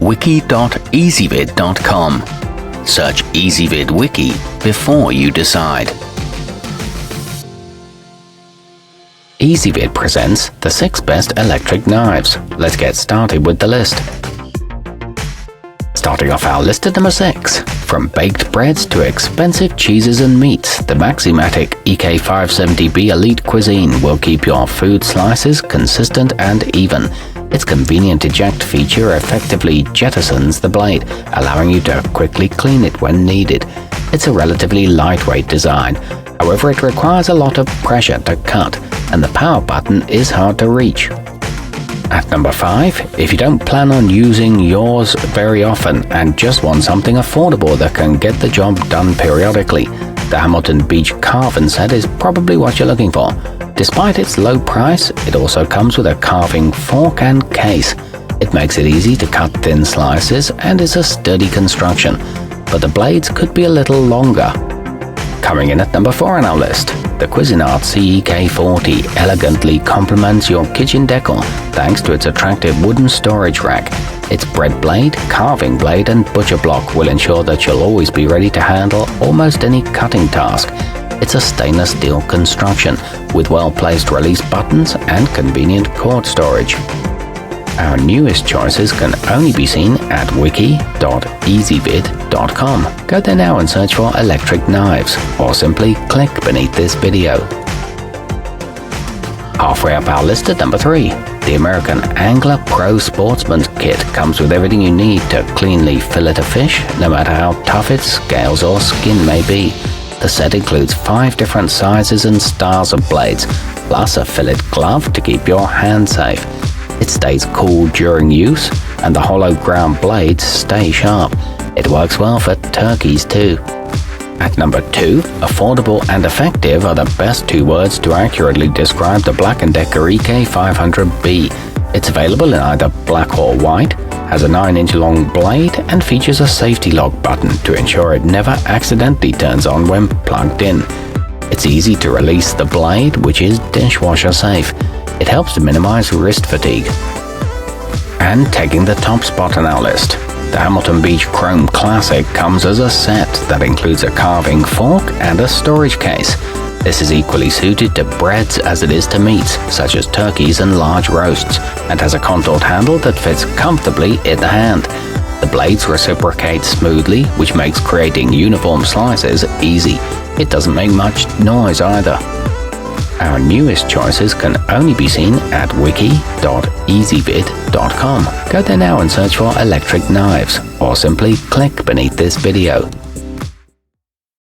wiki.ezvid.com. Search Ezvid Wiki before you decide. Ezvid presents the 6 best electric knives. Let's get started with the list. Starting off our list at number 6. From baked breads to expensive cheeses and meats, the Maximatic EK570B Elite Cuisine will keep your food slices consistent and even. Its convenient eject feature effectively jettisons the blade, allowing you to quickly clean it when needed. It's a relatively lightweight design. However, it requires a lot of pressure to cut, and the power button is hard to reach. At number 5, if you don't plan on using yours very often and just want something affordable that can get the job done periodically, the Hamilton Beach carve set is probably what you're looking for. Despite its low price, it also comes with a carving fork and case. It makes it easy to cut thin slices and is a sturdy construction, but the blades could be a little longer. Coming in at number 4 on our list, the Cuisinart CEK40 elegantly complements your kitchen decor thanks to its attractive wooden storage rack. Its bread blade, carving blade and butcher block will ensure that you'll always be ready to handle almost any cutting task. It's a stainless steel construction with well-placed release buttons and convenient cord storage. Our newest choices can only be seen at wiki.ezvid.com. Go there now and search for electric knives, or simply click beneath this video. Halfway up our list at number 3, the American Angler Pro Sportsman Kit comes with everything you need to cleanly fillet a fish, no matter how tough its scales or skin may be. The set includes 5 different sizes and styles of blades, plus a fillet glove to keep your hands safe. It stays cool during use, and the hollow ground blades stay sharp. It works well for turkeys too. At number 2, affordable and effective are the best 2 words to accurately describe the Black & Decker EK500B. It's available in either black or white, has a 9-inch long blade, and features a safety lock button to ensure it never accidentally turns on when plugged in. It's easy to release the blade, which is dishwasher safe. It helps to minimize wrist fatigue. And taking the top spot on our list, the Hamilton Beach Chrome Classic comes as a set that includes a carving fork and a storage case. This is equally suited to breads as it is to meats, such as turkeys and large roasts, and has a contoured handle that fits comfortably in the hand. The blades reciprocate smoothly, which makes creating uniform slices easy. It doesn't make much noise either. Our newest choices can only be seen at wiki.ezvid.com. Go there now and search for electric knives, or simply click beneath this video.